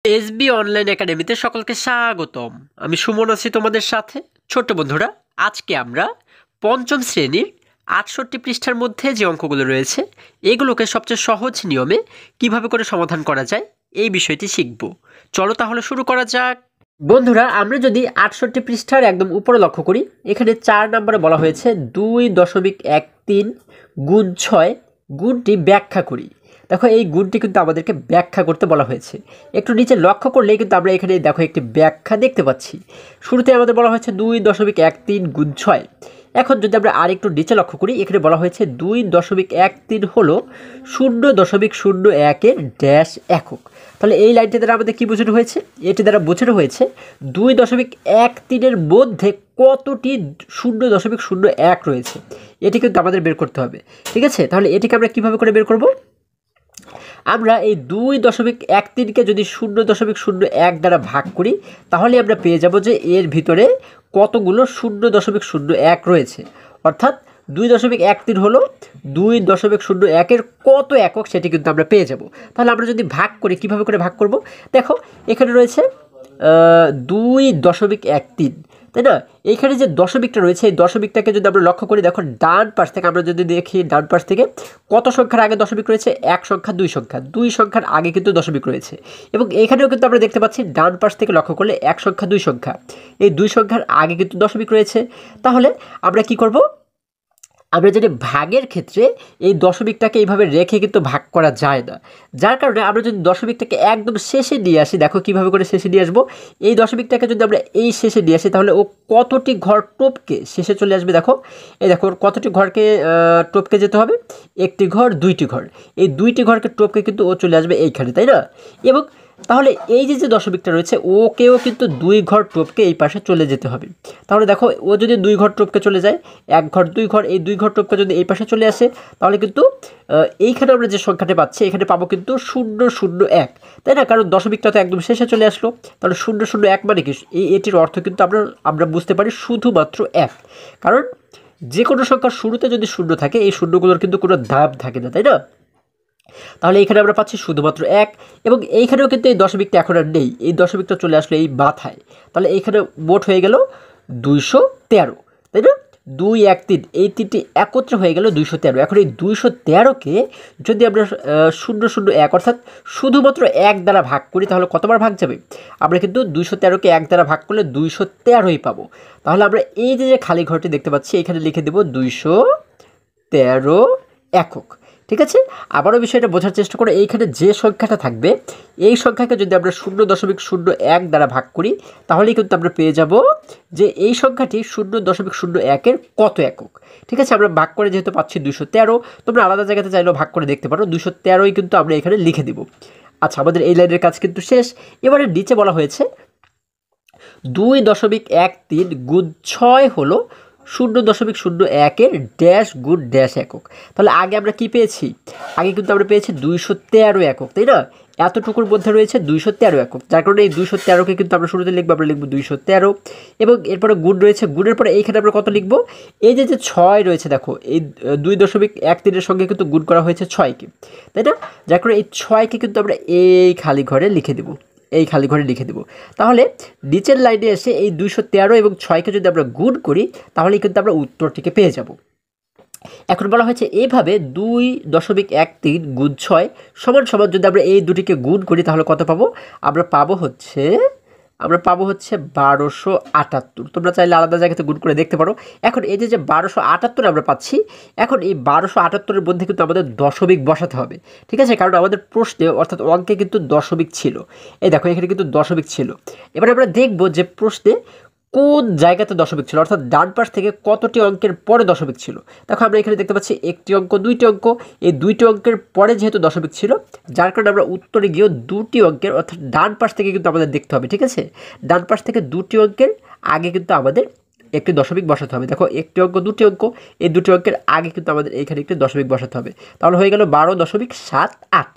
SB online একাডেমিতে সকলকে স্বাগতম। আমি সুমন আছি তোমাদের সাথে। ছোট্ট বন্ধুরা, আজকে আমরা পঞ্চম শ্রেণীর ৬৮ পৃষ্ঠার মধ্যে যে অঙ্কগুলো রয়েছে এগুলোকে সবচেয়ে সহজ নিয়মে কিভাবে করে সমাধান করা যায় এই বিষয়টি শিখব। চলো তাহলে শুরু করা যাক। বন্ধুরা, আমরা যদি ৬৮ পৃষ্ঠার একদম উপরে লক্ষ্য করি, এখানে ৪ নম্বরে বলা হয়েছে ২.১৩ গুণ ৬ গুণটি ব্যাখ্যা করি। দেখো, এই গুণটি কিন্তু আমাদেরকে ব্যাখ্যা করতে বলা হয়েছে। একটু নিচে লক্ষ্য করলেই কিন্তু আমরা এখানে দেখো একটি ব্যাখ্যা দেখতে পাচ্ছি। শুরুতে আমাদের বলা হয়েছে ২.১৩ গুণ ৬। এখন যদি আমরা আরেকটু নিচে লক্ষ্য করি, এখানে বলা হয়েছে ২.১৩ হলো 0.01-এর ড্যাশ একক। তাহলে এই লাইনটি দ্বারা আমাদের কী বোঝানো হয়েছে? এটি দ্বারা বোঝানো হয়েছে ২.১৩-এর মধ্যে কতটি 0.01 রয়েছে, এটি কিন্তু আমাদের বের করতে হবে। ঠিক আছে, তাহলে এটিকে আমরা কীভাবে করে বের করব? আমরা এই ২.১৩কে যদি 0.01 দ্বারা ভাগ করি, তাহলে আমরা পেয়ে যাব যে এর ভিতরে কতগুলো 0.01 রয়েছে। অর্থাৎ ২.১৩ হলো ২.01-এর কত একক, সেটি কিন্তু আমরা পেয়ে যাব। তাহলে আমরা যদি ভাগ করি, কীভাবে করে ভাগ করব? দেখো, এখানে রয়েছে ২.১৩, তাই না? এইখানে যে দশমিকটা রয়েছে, এই দশমিকটাকে যদি আমরা লক্ষ্য করি, দেখো ডান পাশ থেকে আমরা যদি দেখি, ডান পাশ থেকে কত সংখ্যার আগে দশমিক রয়েছে? ১ সংখ্যা, ২ সংখ্যা, ২ সংখ্যার আগে কিন্তু দশমিক রয়েছে। এবং এইখানেও কিন্তু আমরা দেখতে পাচ্ছি ডান পাশ থেকে লক্ষ্য করলে ১ সংখ্যা, ২ সংখ্যা, এই ২ সংখ্যার আগে কিন্তু দশমিক রয়েছে। তাহলে আমরা কি করব? আমরা যদি ভাগের ক্ষেত্রে এই দশমিকটাকে এইভাবে রেখে কিন্তু ভাগ করা যায় না, যার কারণে আমরা যদি দশমিকটাকে একদম শেষে নিয়ে আসি, দেখো কীভাবে করে শেষে নিয়ে আসবো। এই দশমিকটাকে যদি আমরা এই শেষে নিয়ে আসি, তাহলে ও কতটি ঘর টপকে শেষে চলে আসবে? দেখো, এই দেখো কতটি ঘরকে টপকে যেতে হবে? ১টি ঘর, ২টি ঘর, এই ২টি ঘরকে টপকে কিন্তু ও চলে আসবে এইখানে, তাই না? এবং তাহলে এই যে দশমিকটা রয়েছে, ওকেও কিন্তু ২ ঘর টপকে এই পাশে চলে যেতে হবে। তাহলে দেখো, ও যদি ২ ঘর টপকে চলে যায়, ১ ঘর, ২ ঘর, এই ২ ঘর টপকে যদি এই পাশে চলে আসে, তাহলে কিন্তু এইখানে আমরা যে সংখ্যাটা পাচ্ছি, এখানে পাবো কিন্তু 0.01, তাই না? কারণ দশমিকটা তো একদম শেষে চলে আসলো। তাহলে 0.01 মানে কি? এটির অর্থ কিন্তু আমরা বুঝতে পারি শুধুমাত্র ১। কারণ যে কোনো সংখ্যার শুরুতে যদি শূন্য থাকে, এই শূন্যগুলোর কিন্তু কোনো দাম থাকে না, তাই না? তাহলে এখানে আমরা পাচ্ছি শুধুমাত্র ১। এবং এইখানেও কিন্তু এই দশমিকটা এখন আর নেই, এই দশমিকটা চলে আসলো এই মাথায়। তাহলে এইখানে মোট হয়ে গেল ২১৩, তাই না? ২, ১, ৩, এই তিনটি একত্রে হয়ে গেল ২১৩। এখন এই ২১৩কে যদি আমরা 0.01 অর্থাৎ শুধুমাত্র ১ দ্বারা ভাগ করি, তাহলে কতবার ভাগ যাবে? আমরা কিন্তু ২১৩কে ১ দ্বারা ভাগ করলে ২১৩ই পাবো। তাহলে আমরা এই যে খালি ঘরটি দেখতে পাচ্ছি, এখানে লিখে দেব ২১৩ একক। ঠিক আছে, আবারও বিষয়টা বোঝার চেষ্টা করে, এইখানে যে সংখ্যাটা থাকবে, এই সংখ্যাকে যদি আমরা 0.01 দ্বারা ভাগ করি, তাহলেই কিন্তু আমরা পেয়ে যাব যে এই সংখ্যাটি 0.01-এর কত একক। ঠিক আছে, আমরা ভাগ করে যেহেতু পাচ্ছি ২১৩, তোমরা আলাদা জায়গাতে চাইলেও ভাগ করে দেখতে পারো। ২১৩ই কিন্তু আমরা এখানে লিখে দিব। আচ্ছা, আমাদের এই লাইনের কাজ কিন্তু শেষ। এবারে নিচে বলা হয়েছে ২.১৩ গুণ ৬ হলো 0.01-এর ড্যাশ গুণ ড্যাশ একক। তাহলে আগে আমরা কি পেয়েছি? আগে কিন্তু আমরা পেয়েছি ২১৩ একক, তাই না? এতটুকুর মধ্যে রয়েছে ২১৩ একক, যার কারণে এই ২১৩কে কিন্তু আমরা শুরুতে লিখবো, আমরা লিখবো ২১৩। এবং এরপরে গুণ রয়েছে, গুণের পরে এইখানে আমরা কত লিখবো? এই যে ৬ রয়েছে, দেখো এই ২.১৩-এর সঙ্গে কিন্তু গুণ করা হয়েছে ৬কে, তাই না? যার কারণে এই 6কে কিন্তু আমরা এই খালি ঘরে লিখে দেবো, এই খালি ঘরে লিখে দেব। তাহলে নিচের লাইনে এসে এই ২১৩ এবং ৬কে যদি আমরা গুণ করি, তাহলে কিন্তু আমরা উত্তরটিকে পেয়ে যাব। এখন বলা হয়েছে এইভাবে ২.১৩ গুণ ৬ সমান সমান যদি আমরা এই দুটিকে গুণ করি, তাহলে কত পাবো? আমরা পাবো হচ্ছে ১২৭৮। তোমরা চাইলে আলাদা জায়গাতে গুণ করে দেখতে পারো। এখন এই যে ১২৭৮ আমরা পাচ্ছি, এখন এই ১২৭৮-এর মধ্যে কিন্তু আমাদের দশমিক বসাতে হবে। ঠিক আছে, কারণ আমাদের প্রশ্নে অর্থাৎ অঙ্কে কিন্তু দশমিক ছিল। এই দেখো, এখানে কিন্তু দশমিক ছিল। এবার আমরা দেখব যে প্রশ্নে কোন জায়গাতে দশমিক ছিল, অর্থাৎ ডান পাশ থেকে কতটি অঙ্কের পরে দশমিক ছিল। দেখো, আমরা এখানে দেখতে পাচ্ছি ১টি অঙ্ক, ২টি অঙ্ক, এই ২টি অঙ্কের পরে যেহেতু দশমিক ছিল, যার কারণে আমরা উত্তরে গিয়েও ২টি অঙ্কের অর্থাৎ ডান পাশ থেকে কিন্তু আমাদের দেখতে হবে। ঠিক আছে, ডান পাশ থেকে ২টি অঙ্কের আগে কিন্তু আমাদের একটি দশমিক বসাতে হবে। দেখো, ১টি অঙ্ক, ২টি অঙ্ক, এই ২টি অঙ্কের আগে কিন্তু আমাদের এইখানে একটি দশমিক বসাতে হবে। তাহলে হয়ে গেল ১২.৭৮।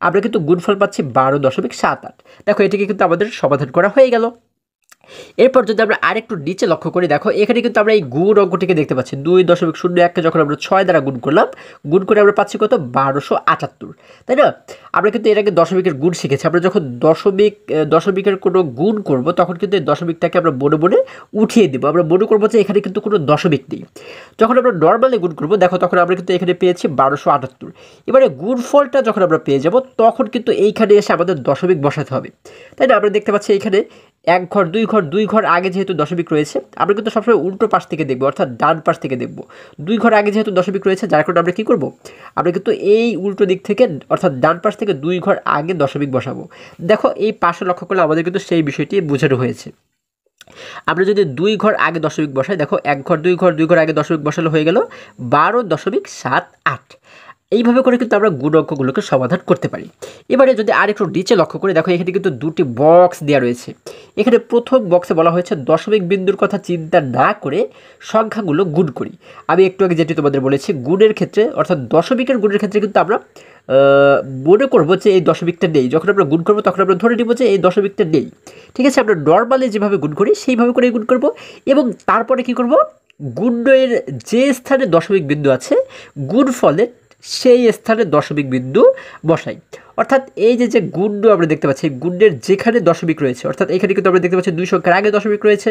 আমরা কিন্তু গুণফল পাচ্ছি ১২.৭৮। দেখো, এটিকে কিন্তু আমাদের সমাধান করা হয়ে গেল। এরপর যদি আমরা আরেকটু নিচে লক্ষ্য করি, দেখো এখানে কিন্তু আমরা এই গুণ অঙ্কটিকে দেখতে পাচ্ছি 2.01কে যখন আমরা 6 দ্বারা গুণ করলাম, গুণ করে আমরা পাচ্ছি কত 1278, তাই না? আমরা কিন্তু এর আগে দশমিকের গুণ শিখেছি। আমরা যখন দশমিকের কোনো গুণ করব তখন কিন্তু এই দশমিকটাকে আমরা মনে মনে উঠিয়ে দেবো। আমরা মনে করবো যে এখানে কিন্তু কোনো দশমিক নেই। যখন আমরা নর্মালি গুণ করবো, দেখো তখন আমরা কিন্তু এখানে পেয়েছি 1278। এবারে গুণফলটা যখন আমরা পেয়ে যাব তখন কিন্তু এইখানে এসে আমাদের দশমিক বসাতে হবে, তাই না? আমরা দেখতে পাচ্ছি এইখানে এক ঘর দুই ঘর আগে যেহেতু দশমিক রয়েছে, আমরা কিন্তু সবসময় উল্টো পাশ থেকে দেখবো, অর্থাৎ ডান পাশ থেকে দেখবো। 2 ঘর আগে যেহেতু দশমিক রয়েছে, যার কারণে আমরা কী করবো, আমরা কিন্তু এই উল্টো দিক থেকে অর্থাৎ ডান পাশ থেকে 2 ঘর আগে দশমিক বসাবো। দেখো এই পাশে লক্ষ্য করলে আমাদের কিন্তু সেই বিষয়টি বোঝানো হয়েছে। আমরা যদি 2 ঘর আগে দশমিক বসাই, দেখো 1 ঘর 2 ঘর আগে দশমিক বসালে হয়ে গেল 12.78। এইভাবে করে কিন্তু আমরা গুণ অঙ্কগুলোকে সমাধান করতে পারি। এবারে যদি আরেকটু নিচে লক্ষ্য করে দেখো, এখানে কিন্তু দুটি বক্স দেওয়া রয়েছে। এখানে প্রথম বক্সে বলা হয়েছে দশমিক বিন্দুর কথা চিন্তা না করে সংখ্যাগুলো গুণ করি। আমি একটু আগে যেটি তোমাদের বলেছি, গুণের ক্ষেত্রে অর্থাৎ দশমিকের গুণের ক্ষেত্রে কিন্তু আমরা মনে করবো যে এই দশমিকটা নেই। যখন আমরা গুণ করবো তখন আমরা ধরে নিব যে এই দশমিকটা নেই। ঠিক আছে, আমরা নর্মালি যেভাবে গুণ করি সেইভাবে করে গুণ করব এবং তারপরে কি করব, গুণের যে স্থানে দশমিক বিন্দু আছে গুণফলের সেই স্থানে দশমিক বিন্দু বসাই। অর্থাৎ এই যে গুণ্য আমরা দেখতে পাচ্ছি, গুণের যেখানে দশমিক রয়েছে, অর্থাৎ এখানে কিন্তু আমরা দেখতে পাচ্ছি 2 সংখ্যার আগে দশমিক রয়েছে,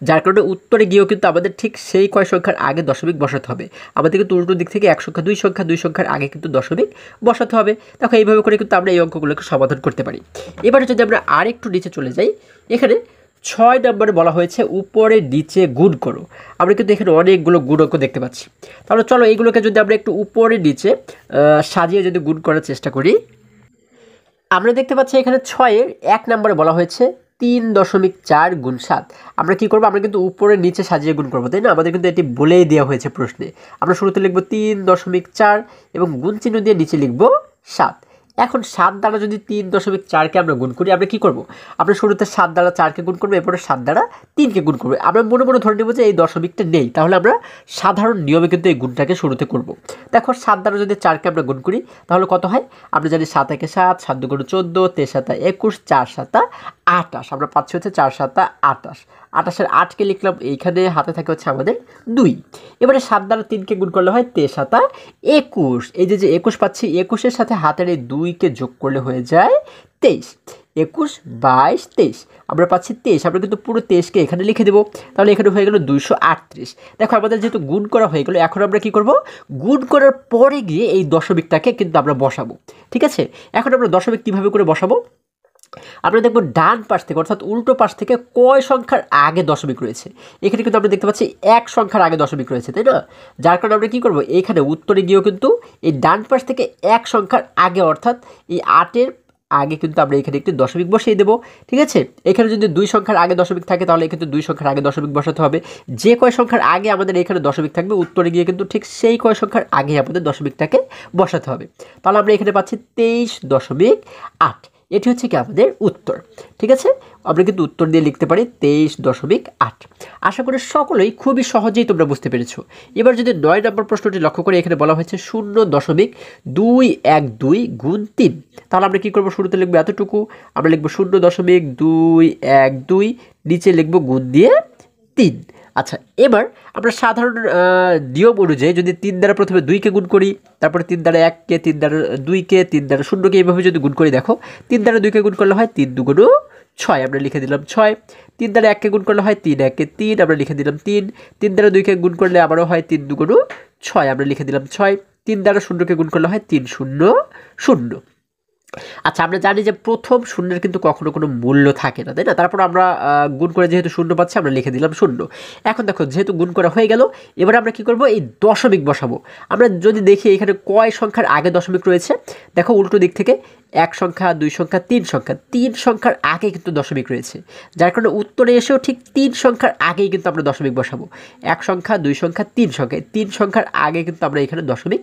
যার কারণে উত্তরে গিয়েও কিন্তু আমাদের ঠিক সেই কয় সংখ্যার আগে দশমিক বসাতে হবে। আমাদের কিন্তু উল্টো দিক থেকে এক সংখ্যা দুই সংখ্যার আগে কিন্তু দশমিক বসাতে হবে। দেখো এইভাবে করে কিন্তু আমরা এই অঙ্কগুলোকে সমাধান করতে পারি। এবারে যদি আমরা আরেকটু নিচে চলে যাই, এখানে 6 নম্বরে বলা হয়েছে উপরে নিচে গুণ করো। আমরা কিন্তু এখানে অনেকগুলো গুণ অঙ্ক দেখতে পাচ্ছি। তাহলে চলো এইগুলোকে যদি আমরা একটু উপরে নিচে সাজিয়ে যদি গুণ করার চেষ্টা করি, আমরা দেখতে পাচ্ছি এখানে 6-এর 1 নম্বরে বলা হয়েছে 3.4 গুণ 7। আমরা কি করব, আমরা কিন্তু উপরে নিচে সাজিয়ে গুণ করবো, তাই না? আমাদের কিন্তু এটি বলেই দেওয়া হয়েছে প্রশ্নে। আমরা শুরুতে লিখব 3.4 এবং গুণ চিহ্ন দিয়ে নিচে লিখব 7। এখন 7 দ্বারা যদি 3.4কে আমরা গুণ করি, আমরা কি করব, আমরা শুরুতে 7 দ্বারা 4কে গুণ করবো, এরপরে 7 দ্বারা 3কে গুণ করবো। আমরা মনে মনে ধরে নেব যে এই দশমিকটা নেই, তাহলে আমরা সাধারণ নিয়মে কিন্তু এই গুণটাকে শুরুতে করব। দেখো 7 দ্বারা যদি 4কে আমরা গুণ করি তাহলে কত হয়, আমরা জানি 7 একে 7, 7 দুগুণ 14, 3 7 21, 4 7 28। আমরা পাচ্ছি হচ্ছে 4 7 28। 28-এর 8কে লিখলাম, এইখানে হাতে থাকে হচ্ছে আমাদের 2। এবারে 7 দ্বারা 3কে গুণ করলে হয় 3 7 21। এই যে 21 পাচ্ছি, 21-এর সাথে হাতের এই 2কে যোগ করলে হয়ে যায় 23। 21 22 23, আমরা পাচ্ছি 23। আমরা কিন্তু পুরো 23কে এখানে লিখে দেবো, তাহলে এখানে হয়ে গেল 238। দেখো আমাদের যেহেতু গুণ করা হয়ে গেল, এখন আমরা কি করব, গুণ করার পরে গিয়ে এই দশমিকটাকে কিন্তু আমরা বসাবো। ঠিক আছে, এখন আমরা দশমিক কীভাবে করে বসাবো, আমরা দেখব ডান পাশ থেকে অর্থাৎ উল্টো পাশ থেকে কয় সংখ্যার আগে দশমিক রয়েছে। এখানে কিন্তু আমরা দেখতে পাচ্ছি 1 সংখ্যার আগে দশমিক রয়েছে, তাই না? যার কারণে আমরা কী করবো, এইখানে উত্তরে গিয়েও কিন্তু এই ডান পাশ থেকে 1 সংখ্যার আগে অর্থাৎ এই 8-এর আগে কিন্তু আমরা এখানে একটি দশমিক বসিয়ে দেবো। ঠিক আছে, এখানে যদি 2 সংখ্যার আগে দশমিক থাকে তাহলে কিন্তু 2 সংখ্যার আগে দশমিক বসাতে হবে। যে কয় সংখ্যার আগে আমাদের এখানে দশমিক থাকবে উত্তরে গিয়ে কিন্তু ঠিক সেই কয় সংখ্যার আগে আমাদের দশমিকটাকে বসাতে হবে। তাহলে আমরা এখানে পাচ্ছি 23.8। এটি হচ্ছে কি আমাদের উত্তর। ঠিক আছে, আমরা কিন্তু উত্তর দিয়ে লিখতে পারি 23.8। আশা করি সকলেই খুবই সহজেই তোমরা বুঝতে পেরেছো। এবার যদি 9 নম্বর প্রশ্নটি লক্ষ্য করে, এখানে বলা হয়েছে 0.212 গুণ 3। তাহলে আমরা কী করবো, শুরুতে লিখবো এতটুকু, আমরা লিখবো 0.212, নিচে লিখবো গুণ দিয়ে 3। আচ্ছা, এবার আমরা সাধারণ নিয়ম অনুযায়ী যদি 3 দ্বারা প্রথমে 2কে গুণ করি, তারপরে 3 দ্বারা 1কে, 3 দ্বারা 2কে, 3 দ্বারা 0কে, এইভাবে যদি গুণ করি, দেখো 3 দ্বারা 2কে গুণ করলে হয় 3 দুগুণ 6, আমরা লিখে দিলাম 6। 3 দ্বারা 1কে গুণ করলে হয় 3 1-এ 3, আমরা লিখে দিলাম 3। 3 দ্বারা 2কে গুণ করলে আবারও হয় 3 দুগুণ 6, আমরা লিখে দিলাম 6। 3 দ্বারা 0কে গুণ করলে হয় 3 0 0। আচ্ছা, আমরা জানি যে প্রথম শূন্যের কিন্তু কখনো কোনো মূল্য থাকে না, তাই না? তারপর আমরা গুণ করে যেহেতু 0 পাচ্ছি, আমরা লিখে দিলাম 0। এখন দেখো যেহেতু গুণ করা হয়ে গেল, এবার আমরা কি করব, এই দশমিক বসাবো। আমরা যদি দেখি এখানে কয় সংখ্যার আগে দশমিক রয়েছে, দেখো উল্টো দিক থেকে 1 সংখ্যা 2 সংখ্যা 3 সংখ্যা, 3 সংখ্যার আগে কিন্তু দশমিক রয়েছে, যার কারণে উত্তরে এসেও ঠিক 3 সংখ্যার আগেই কিন্তু আমরা দশমিক বসাবো। 1 সংখ্যা 2 সংখ্যা 3 সংখ্যা, 3 সংখ্যার আগে কিন্তু আমরা এখানে দশমিক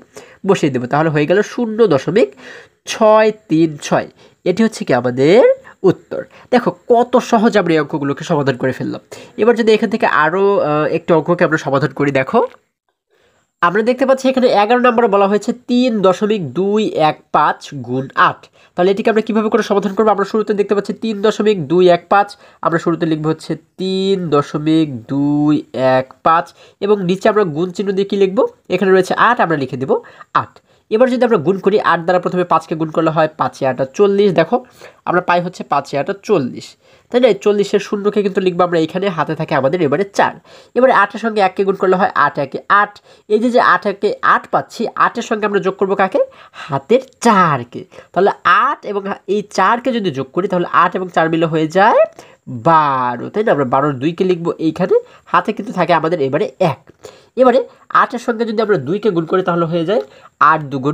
বসিয়ে দেবো। তাহলে হয়ে গেল 0.636। এটি হচ্ছে কি আমাদের উত্তর। দেখো কত সহজ আমরা এই অঙ্কগুলোকে সমাধান করে ফেললাম। এবার যদি এখান থেকে আরও একটি অঙ্ককে আমরা সমাধান করি, দেখো আমরা দেখতে পাচ্ছি এখানে 11 নম্বরে বলা হয়েছে 3.215 গুণ 8। তাহলে এটিকে আমরা কীভাবে করে সমাধান করবো? আমরা শুরুতে দেখতে পাচ্ছি 3.215, আমরা শুরুতে লিখবো হচ্ছে 3.215 এবং নিচে আমরা গুণ চিহ্ন দিয়ে কী লিখবো? এখানে রয়েছে 8, আমরা লিখে দেবো 8। এবার যদি আমরা গুণ করি 8 দ্বারা প্রথমে 5কে গুণ করলে হয় 5 × 8 = 40। দেখো আমরা পাই হচ্ছে 5 × 8 = 40, তাই না? 40-এর শূন্যকে কিন্তু লিখবো আমরা এইখানে, হাতে থাকে আমাদের এবারে 4। এবারে 8-এর সঙ্গে 1কে গুণ করলে হয় 8 × 1 = 8। এই যে 8 × 1 = 8 পাচ্ছি, 8-এর সঙ্গে আমরা যোগ করবো কাকে? হাতের 4কে। তাহলে 8 এবং এই 4কে যদি যোগ করি তাহলে 8 এবং 4 মিলে হয়ে যায় 12, তাই না? আমরা 12-র 2কে লিখবো এইখানে, হাতে কিন্তু থাকে আমাদের এবারে 1। এবারে 8-এর সঙ্গে যদি আমরা 2কে গুণ করি তাহলে হয়ে যায় 8 × 2 =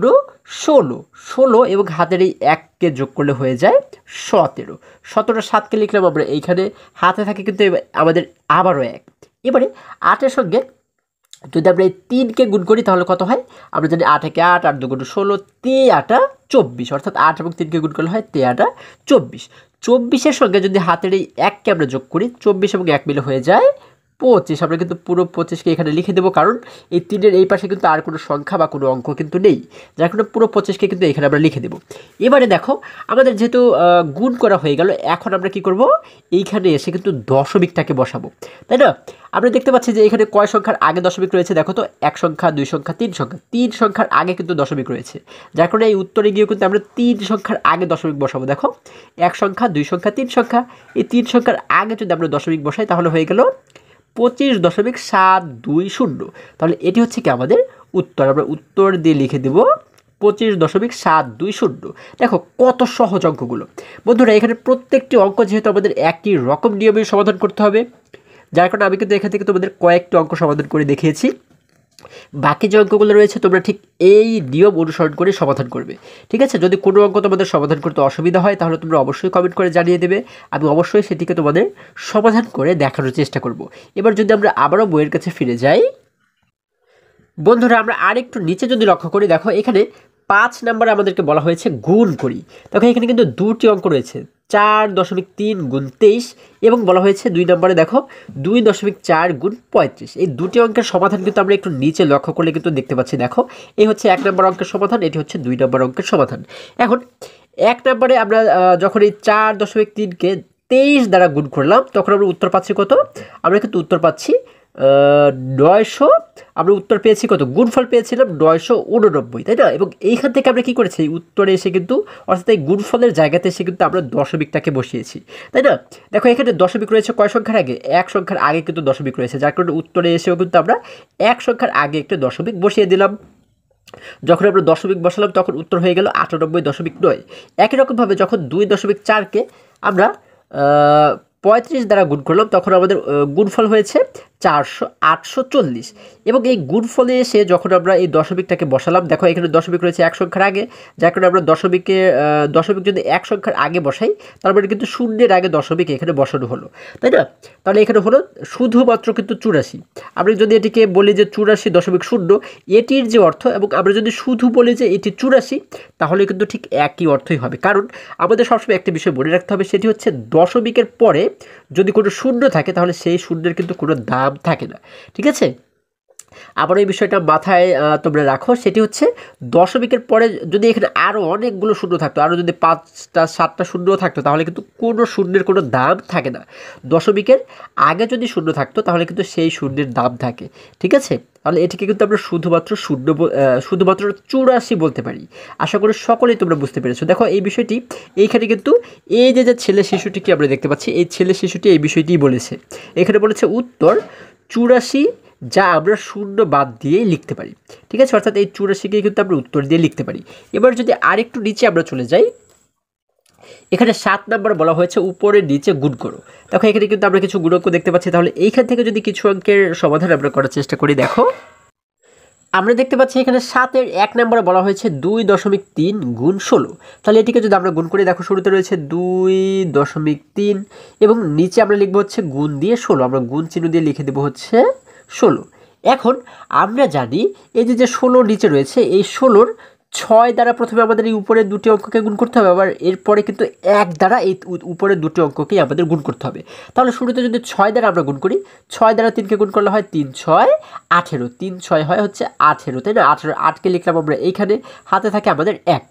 16, 16 এবং হাতের এই 1কে যোগ করলে হয়ে যায় 17, 17-র 7কে লিখলাম আমরা এইখানে, হাতে থাকে কিন্তু আমাদের আবারও 1। এবারে 8-এর সঙ্গে যদি আমরা এই 3কে গুণ করি তাহলে কত হয়? আমরা জানি 8 × 1 = 8, 8 × 2 = 16, 3 × 8 = 24, অর্থাৎ 8 এবং 3কে গুণ করলে হয় 3 × 8 = 24। 24-এর সঙ্গে যদি হাতের এই 1কে আমরা যোগ করি, 24 এবং 1 মিলে হয়ে যায় 25। আমরা কিন্তু পুরো 25কে এখানে লিখে দেবো, কারণ এই 3-এর এই পাশে কিন্তু আর কোনো সংখ্যা বা কোনো অঙ্ক কিন্তু নেই, যার কারণে পুরো 25কে কিন্তু এখানে আমরা লিখে দেবো। এবারে দেখো আমাদের যেহেতু গুণ করা হয়ে গেল, এখন আমরা কি করব? এইখানে এসে কিন্তু দশমিকটাকে বসাবো, তাই না? আমরা দেখতে পাচ্ছি যে এখানে কয় সংখ্যার আগে দশমিক রয়েছে? দেখো তো, 1 সংখ্যা, 2 সংখ্যা, 3 সংখ্যা, 3 সংখ্যার আগে কিন্তু দশমিক রয়েছে, যার কারণে এই উত্তরে গিয়েও কিন্তু আমরা 3 সংখ্যার আগে দশমিক বসাবো। দেখো 1 সংখ্যা, 2 সংখ্যা, 3 সংখ্যা, এই 3 সংখ্যার আগে যদি আমরা দশমিক বসাই তাহলে হয়ে গেল 25.720। তাহলে এটি হচ্ছে কি আমাদের উত্তর। আমরা উত্তর দিয়ে লিখে দেব 25.720। দেখো কত সহজ অঙ্কগুলো বন্ধুরা। এখানে প্রত্যেকটি অঙ্ক যেহেতু আমাদের একই রকম নিয়মে সমাধান করতে হবে, যার কারণে আমি কিন্তু এখান থেকে তোমাদের কয়েকটি অঙ্ক সমাধান করে দেখিয়েছি। বাকি যে অঙ্কগুলো রয়েছে তোমরা ঠিক এই নিয়ম অনুসরণ করে সমাধান করবে, ঠিক আছে? যদি কোনো অঙ্ক তোমাদের সমাধান করতে অসুবিধা হয় তাহলে তোমরা অবশ্যই কমেন্ট করে জানিয়ে দেবে, আমি অবশ্যই সেটিকে তোমাদের সমাধান করে দেখানোর চেষ্টা করব। এবার যদি আমরা আবারও বইয়ের কাছে ফিরে যাই বন্ধুরা, আমরা আরেকটু নিচে যদি লক্ষ্য করি, দেখো এখানে 5 নম্বরে আমাদেরকে বলা হয়েছে গুণ করি। দেখো এখানে কিন্তু দুটি অঙ্ক রয়েছে, 4.3 × 23 এবং বলা হয়েছে 2 নম্বরে দেখো 2.4 × 35। এই দুটি অঙ্কের সমাধান কিন্তু আমরা একটু নিচে লক্ষ্য করলে কিন্তু দেখতে পাচ্ছি। দেখো এই হচ্ছে 1 নম্বর অঙ্কের সমাধান, এটি হচ্ছে 2 নম্বর অঙ্কের সমাধান। এখন 1 নম্বরে আমরা যখন এই 4.3কে 23 দ্বারা গুণ করলাম তখন আমরা উত্তর পাচ্ছি কত? আমরা কিন্তু উত্তর পাচ্ছি 900। আমরা উত্তর পেয়েছি কত? গুণফল পেয়েছিলাম 989, তাই না? এবং এইখান থেকে আমরা কি করেছি? উত্তরে এসে কিন্তু, অর্থাৎ এই গুণফলের জায়গাতে এসে কিন্তু আমরা দশমিকটাকে বসিয়েছি, তাই না? দেখো এখানে দশমিক রয়েছে কয় সংখ্যার আগে? 1 সংখ্যার আগে কিন্তু দশমিক রয়েছে, যার কারণে উত্তরে এসেও কিন্তু আমরা 1 সংখ্যার আগে একটা দশমিক বসিয়ে দিলাম। যখন আমরা দশমিক বসালাম তখন উত্তর হয়ে গেল 98.9। একই রকমভাবে যখন 2.4কে আমরা 35 দ্বারা গুণ করলাম তখন আমাদের গুণফল হয়েছে 840। এবং এই গুণফলে এসে যখন আমরা এই দশমিকটাকে বসালাম, দেখো এখানে দশমিক রয়েছে 1 সংখ্যার আগে, যার কারণে আমরা দশমিক যদি 1 সংখ্যার আগে বসাই তার মানে কিন্তু শূন্যের আগে দশমিক এখানে বসানো হলো, তাই না? তাহলে এখানে হলো শুধুমাত্র কিন্তু 84। আমরা যদি এটিকে বলি যে 84.0 এটির যে অর্থ, এবং আমরা যদি শুধু বলি যে এটি 84 তাহলে কিন্তু ঠিক একই অর্থই হবে। কারণ আমাদের সবসময় একটা বিষয় মনে রাখতে হবে, সেটি হচ্ছে দশমিকের পরে যদি কোনো শূন্য থাকে তাহলে সেই শূন্যের কিন্তু কোনো দাম থাকে না, ঠিক আছে? আবার এই বিষয়টা মাথায় তোমরা রাখো, সেটি হচ্ছে দশমিকের পরে যদি এখানে আরও অনেকগুলো শূন্য থাকতো, আরও যদি 5টা 7টা শূন্যও থাকতো তাহলে কিন্তু কোনো শূন্যের কোনো দাম থাকে না। দশমিকের আগে যদি শূন্য থাকতো তাহলে কিন্তু সেই শূন্যের দাম থাকে, ঠিক আছে? তাহলে এটিকে কিন্তু আমরা শুধুমাত্র 84 বলতে পারি। আশা করি সকলেই তোমরা বুঝতে পেরেছো। দেখো এই বিষয়টি এইখানে কিন্তু এই যে ছেলে শিশুটিকে আমরা দেখতে পাচ্ছি, এই ছেলে শিশুটি এই বিষয়টিই বলেছে। এখানে বলেছে উত্তর 84, যা আমরা শূন্য বাদ দিয়ে লিখতে পারি, ঠিক আছে? অর্থাৎ এই 84কেই কিন্তু আমরা উত্তর দিয়ে লিখতে পারি। এবার যদি আরেকটু নিচে আমরা চলে যাই, এখানে 7 নম্বর বলা হয়েছে উপরে নিচে গুণ করো। দেখো এখানে কিন্তু আমরা কিছু গুণাঙ্ক দেখতে পাচ্ছি, তাহলে এইখান থেকে যদি কিছু অঙ্কের সমাধান আমরা করার চেষ্টা করি, দেখো আমরা দেখতে পাচ্ছি এখানে 7-এর 1 নম্বরে বলা হয়েছে 2.3 × 16। তাহলে এটিকে যদি আমরা গুণ করি, দেখো শুরুতে রয়েছে 2.3 এবং নিচে আমরা লিখবো হচ্ছে গুণ দিয়ে 16, আমরা গুণ চিহ্ন দিয়ে লিখে দেবো হচ্ছে 16। এখন আমরা জানি এই যে 16 নিচে রয়েছে, এই 16-র ছয় দ্বারা প্রথমে আমাদের এই উপরের দুটি অঙ্ককে গুণ করতে হবে, আবার এরপরে কিন্তু এক দ্বারা এই উপরের দুটি অঙ্ককেই আমাদের গুণ করতে হবে। তাহলে শুরুতে যদি 6 দ্বারা আমরা গুণ করি, 6 দ্বারা 3কে গুণ করলে হয় 3 6 18, 3 6 হয় হচ্ছে 18, তাই না? 18, 8কে লিখলাম আমরা এইখানে, হাতে থাকে আমাদের 1।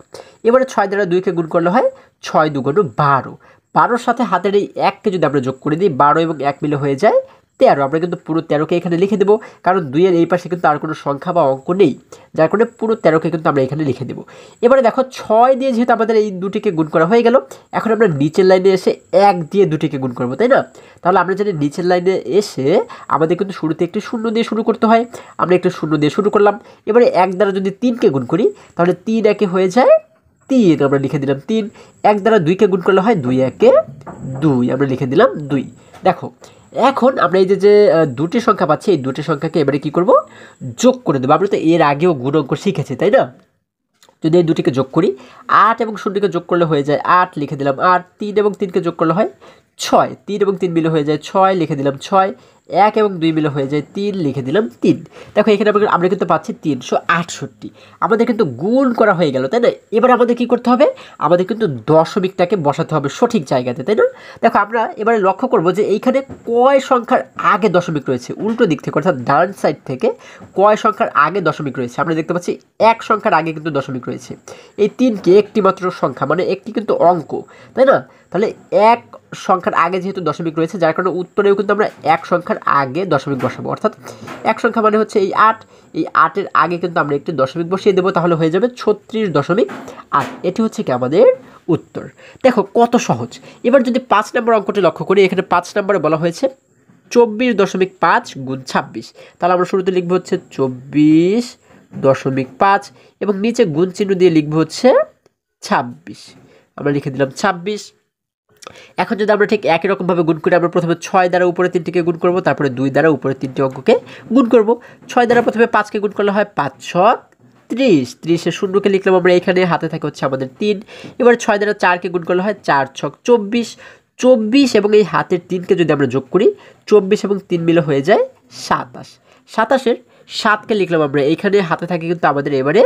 এবারে 6 দ্বারা 2কে গুণ করলে হয় 6 2 12, 12-র সাথে হাতের এই 1কে যদি আমরা যোগ করে দিই, 12 এবং 1 মিলে হয়ে যায় 13। আমরা কিন্তু পুরো 13কে এখানে লিখে দেবো, কারণ 2-এর এই পাশে কিন্তু আর কোনো সংখ্যা বা অঙ্ক নেই, যার কারণে পুরো 13কে কিন্তু আমরা এখানে লিখে দেবো। এবারে দেখো 6 দিয়ে যেহেতু আমাদের এই দুটিকে গুণ করা হয়ে গেল, এখন আমরা নিচের লাইনে এসে 1 দিয়ে দুটিকে গুণ করবো, তাই না? তাহলে আমরা জানি নিচের লাইনে এসে আমাদের কিন্তু শুরুতে একটি শূন্য দিয়ে শুরু করতে হয়, আমরা একটু শূন্য দিয়ে শুরু করলাম। এবারে 1 দ্বারা যদি 3কে গুণ করি, তাহলে 3 1 হয়ে যায় 3, আমরা লিখে দিলাম 3। 1 দ্বারা 2কে গুণ করলে হয় 2 1 2, আমরা লিখে দিলাম 2। দেখো এখন আমরা এই যে দুটি সংখ্যা পাচ্ছি, এই দুটি সংখ্যাকে এবারে কি করব, যোগ করে দেবো। আমরা তো এর আগেও গুণ অঙ্ক শিখেছি, তাই না? যদি এই দুটিকে যোগ করি, 8 এবং 0কে যোগ করলে হয়ে যায় 8, লিখে দিলাম 8। 3 এবং 3কে যোগ করলে হয় 6, 3 এবং 3 মিলে হয়ে যায় 6, লিখে দিলাম 6। 1 এবং 2 মিলে হয়ে যায় 3, লিখে দিলাম 3। দেখো এখানে আমরা কিন্তু পাচ্ছি 368। আমাদের কিন্তু গুণ করা হয়ে গেল, তাই না? এবার আমাদের কি করতে হবে, আমাদের কিন্তু দশমিকটাকে বসাতে হবে সঠিক জায়গাতে, তাই না? দেখো আমরা এবারে লক্ষ্য করব যে এইখানে কয় সংখ্যার আগে দশমিক রয়েছে, উল্টো দিক থেকে অর্থাৎ ডান সাইড থেকে কয় সংখ্যার আগে দশমিক রয়েছে। আমরা দেখতে পাচ্ছি 1 সংখ্যার আগে কিন্তু দশমিক রয়েছে। এই 3কে একটি মাত্র সংখ্যা, মানে একটি কিন্তু অঙ্ক, তাই না? তাহলে 1 সংখ্যার আগে যেহেতু দশমিক রয়েছে, যার কারণে উত্তরেও কিন্তু আমরা 1 সংখ্যার আগে দশমিক বসাবো, অর্থাৎ 1 সংখ্যা মানে হচ্ছে এই 8, এই 8-এর আগে কিন্তু আমরা একটি দশমিক বসিয়ে দেবো, তাহলে হয়ে যাবে 36.8। এটি হচ্ছে কি আমাদের উত্তর। দেখো কত সহজ। এবার যদি 5 নম্বর অঙ্কটি লক্ষ্য করি, এখানে 5 নম্বরে বলা হয়েছে 24.5 গুণ 26। তাহলে আমরা শুরুতে লিখবো হচ্ছে 24.5 এবং নিচে গুণ চিহ্ন দিয়ে লিখবো হচ্ছে 26, আমরা লিখে দিলাম 26। এখন যদি আমরা ঠিক একই রকমভাবে গুণ করি, আমরা প্রথমে 6 দ্বারা উপরে 3টিকে গুণ করব, তারপরে 2 দ্বারা উপরে 3টি অঙ্ককে গুণ করব। 6 দ্বারা প্রথমে 5কে গুণ করলে হয় 5 6 30, 30-এর শূন্যকে লিখলাম আমরা এখানে, হাতে থাকে হচ্ছে আমাদের 3। এবার 6 দ্বারা 4কে গুণ করলে হয় 4 6 24, 24 এবং এই হাতের 3কে যদি আমরা যোগ করি, 24 এবং 3 মিলে হয়ে যায় 27। 27-এর 7কে লিখলাম আমরা এইখানে, হাতে থাকে কিন্তু আমাদের এবারে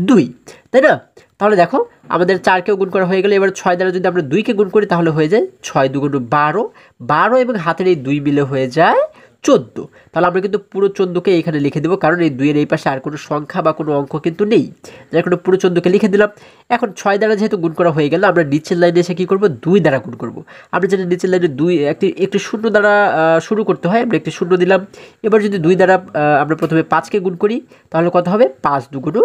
2, তাই না? তাহলে দেখো আমাদের 4কেও গুণ করা হয়ে গেলে, এবার 6 দ্বারা যদি আমরা 2কে গুণ করি, তাহলে হয়ে যায় 6 2 12, 12 এবং হাতের এই 2 মিলে হয়ে যায় 14। তাহলে আমরা কিন্তু পুরো 14কে এখানে লিখে দেবো, কারণ এই 2-এর এই পাশে আর কোনো সংখ্যা বা কোনো অঙ্ক কিন্তু নেই, যার কারণে পুরো 14কে লিখে দিলাম। এখন 6 দ্বারা যেহেতু গুণ করা হয়ে গেল, আমরা নিচের লাইনে এসে কী করবো, 2 দ্বারা গুণ করব। আমরা যেটা নিচের লাইনে একটি শূন্য দ্বারা শুরু করতে হয়, আমরা একটি শূন্য দিলাম। এবার যদি 2 দ্বারা আমরা প্রথমে 5কে গুণ করি, তাহলে কত হবে, 5 2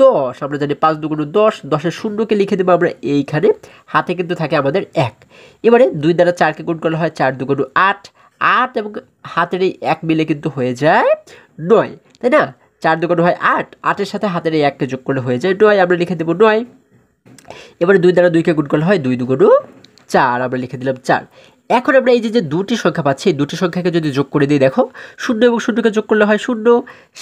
10, আমরা জানি 5 2 10, 10-এর শূন্যকে লিখে দেবো আমরা এইখানে, হাতে কিন্তু থাকে আমাদের 1। এবারে 2 দ্বারা 4কে গুণ করলে হয় 4 2 8, 8 এবং হাতের এই 1 মিলে কিন্তু হয়ে যায় 9, তাই না? 4 2 হয় 8, 8-এর সাথে হাতের এই 1কে যোগ করলে হয়ে যায় 9, আমরা লিখে দেবো 9। এবারে 2 দ্বারা 2কে গুণ করলে হয় 2 2 4, আমরা লিখে দিলাম 4। এখন আমরা এই যে দুটি সংখ্যা পাচ্ছি, এই দুটি সংখ্যাকে যদি যোগ করে দিই, দেখো 0 এবং 0কে যোগ করলে হয় 0,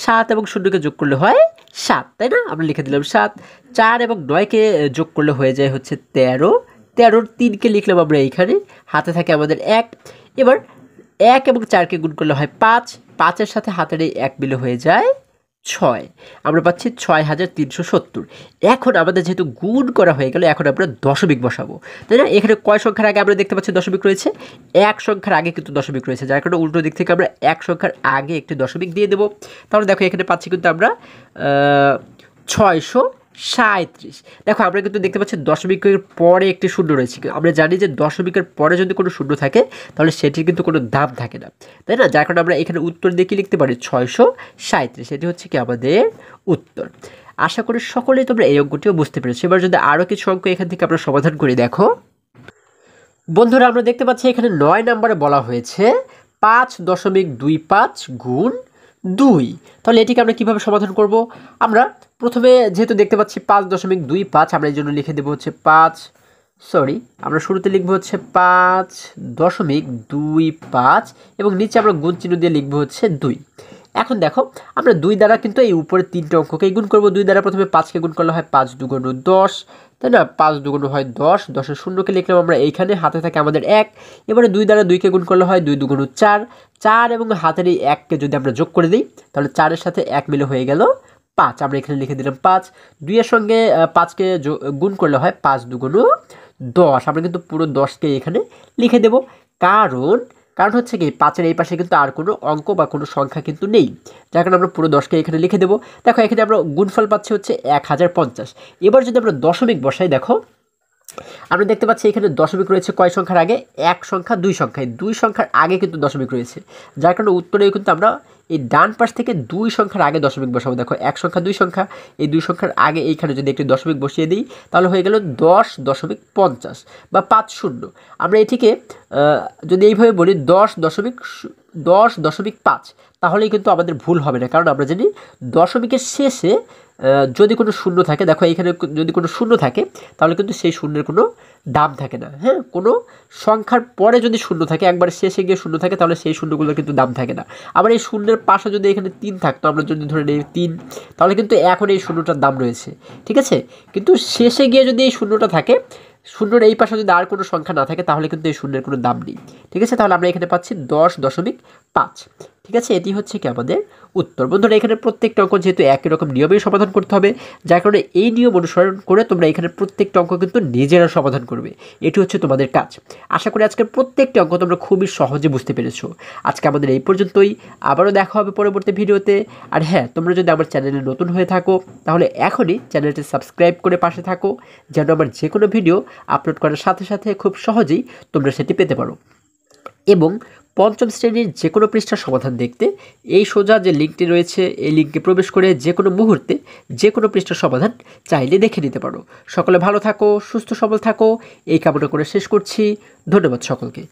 7 এবং 0কে যোগ করলে হয় 7, তাই না? আমরা লিখে দিলাম 7। 4 এবং 9কে যোগ করলে হয়ে যায় হচ্ছে 13, 13-র 3কে লিখলাম আমরা এইখানে, হাতে থাকে আমাদের 1। এবার 1 এবং 4কে গুণ করলে হয় 5, 5-এর সাথে হাতের এই 1 মিলে হয়ে যায় 6, আমরা পাচ্ছি 6370। এখন আমাদের যেহেতু গুণ করা হয়ে গেল, এখন আমরা দশমিক বসাবো, তাই না? এখানে কয় সংখ্যার আগে আমরা দেখতে পাচ্ছি দশমিক রয়েছে, 1 সংখ্যার আগে কিন্তু দশমিক রয়েছে, যার কারণে উল্টো দিক থেকে আমরা 1 সংখ্যার আগে একটি দশমিক দিয়ে দেবো। তাহলে দেখো এখানে পাচ্ছি কিন্তু আমরা 637। দেখো আমরা কিন্তু দেখতে পাচ্ছি দশমিকের পরে একটি শূন্য রয়েছে। আমরা জানি যে দশমিকের পরে যদি কোনো শূন্য থাকে, তাহলে সেটির কিন্তু কোনো দাম থাকে না, তাই না? যার কারণে আমরা এখানে উত্তর দিয়ে কি লিখতে পারি, 637। এটি হচ্ছে কি আমাদের উত্তর। আশা করি সকলেই তোমরা এই অঙ্কটিও বুঝতে পেরেছো। এবার যদি আরও কিছু অঙ্ক এখান থেকে আমরা সমাধান করি, দেখো বন্ধুরা আমরা দেখতে পাচ্ছি এখানে 9 নম্বরে বলা হয়েছে 5.25 গুণ 2। তাহলে এটিকে আমরা কীভাবে সমাধান করব? আমরা প্রথমে যেহেতু দেখতে পাচ্ছি 5.25, আমরা এই জন্য লিখে দেবো হচ্ছে আমরা শুরুতে লিখবো হচ্ছে 5.25 এবং নিচে আমরা গুণ চিহ্ন দিয়ে লিখবো হচ্ছে 2। এখন দেখো আমরা 2 দ্বারা কিন্তু এই উপরের 3টে অঙ্ককেই গুণ করবো। 2 দ্বারা প্রথমে 5কে গুণ করলে হয় 5 2 10, তাই না? 5 2 হয় 10, 10-এর শূন্যকে লিখলাম আমরা এইখানে, হাতে থাকে আমাদের 1। এবারে 2 দ্বারা 2কে গুণ করলে হয় 2 2 4, 4 এবং হাতের এই 1কে যদি আমরা যোগ করে দিই, তাহলে 4-এর সাথে 1 মিলে হয়ে গেল 5, আমরা এখানে লিখে দিলাম 5। 2 এর সঙ্গে 5কে গুণ করলে হয় 5 দুগুণ 10, আমরা কিন্তু পুরো 10কে এখানে লিখে দেব। কারণ হচ্ছে কি 5-এর এই পাশে কিন্তু আর কোনো অঙ্ক বা কোনো সংখ্যা কিন্তু নেই, যার কারণে আমরা পুরো 10কে এখানে লিখে দেব। দেখো এখানে আমরা গুণফল পাচ্ছি হচ্ছে 1050। এবার যদি আমরা দশমিক বসাই, দেখো আমরা দেখতে পাচ্ছি এখানে দশমিক রয়েছে কয় সংখ্যার আগে, 1 সংখ্যা 2 সংখ্যায়, 2 সংখ্যার আগে কিন্তু দশমিক রয়েছে, যার কারণে উত্তরেও কিন্তু আমরা এই ডান পাশ থেকে 2 সংখ্যার আগে দশমিক বসাবো। দেখো 1 সংখ্যা 2 সংখ্যা, এই 2 সংখ্যার আগে এইখানে যদি একটি দশমিক বসিয়ে দিই তাহলে হয়ে গেল 10.50 বা 50। আমরা এটিকে যদি এইভাবে বলি 10.5, তাহলেই কিন্তু আমাদের ভুল হবে না, কারণ আমরা জানি দশমিকের শেষে যদি কোনো শূন্য থাকে, দেখো এখানে যদি কোনো শূন্য থাকে তাহলে কিন্তু সেই শূন্যের কোনো দাম থাকে না। হ্যাঁ, কোনো সংখ্যার পরে যদি শূন্য থাকে, একবার শেষে গিয়ে শূন্য থাকে, তাহলে সেই শূন্যগুলোর কিন্তু দাম থাকে না। আবার এই শূন্যের পাশে যদি এখানে 3 থাকতো, আমরা যদি ধরে নিই 3, তাহলে কিন্তু এখন এই শূন্যটার দাম রয়েছে, ঠিক আছে। কিন্তু শেষে গিয়ে যদি এই শূন্যটা থাকে, শূন্যর এই পাশে যদি আর কোনো সংখ্যা না থাকে, তাহলে কিন্তু এই শূন্যের কোনো দাম নেই, ঠিক আছে। তাহলে আমরা এখানে পাচ্ছি 10.5, ঠিক আছে। এটি হচ্ছে কি আমাদের উত্তর। বন্ধুরা এখানে প্রত্যেকটা অঙ্ক যেহেতু একই রকম নিয়মেই সমাধান করতে হবে, যার কারণে এই নিয়ম অনুসরণ করে তোমরা এখানে প্রত্যেকটা অঙ্ক কিন্তু নিজেরা সমাধান করবে, এটি হচ্ছে তোমাদের কাজ। আশা করি আজকের প্রত্যেকটা অঙ্ক তোমরা খুবই সহজে বুঝতে পেরেছো। আজকে আমাদের এই পর্যন্তই, আবারও দেখা হবে পরবর্তী ভিডিওতে। আর হ্যাঁ, তোমরা যদি আমার চ্যানেলে নতুন হয়ে থাকো তাহলে এখনই চ্যানেলটি সাবস্ক্রাইব করে পাশে থাকো, যেন আমার যে কোনো ভিডিও আপলোড করার সাথে সাথে খুব সহজেই তোমরা সেটি পেতে পারো। এবং পঞ্চম শ্রেণীর যে কোনো পৃষ্ঠার সমাধান দেখতে এই সোজা যে লিঙ্কটি রয়েছে, এই লিঙ্কে প্রবেশ করে যে কোনো মুহূর্তে যে কোনো পৃষ্ঠার সমাধান চাইলে দেখে নিতে পারো। সকলে ভালো থাকো, সুস্থ সবল থাকো, এই কামনা করে শেষ করছি। ধন্যবাদ সকলকে।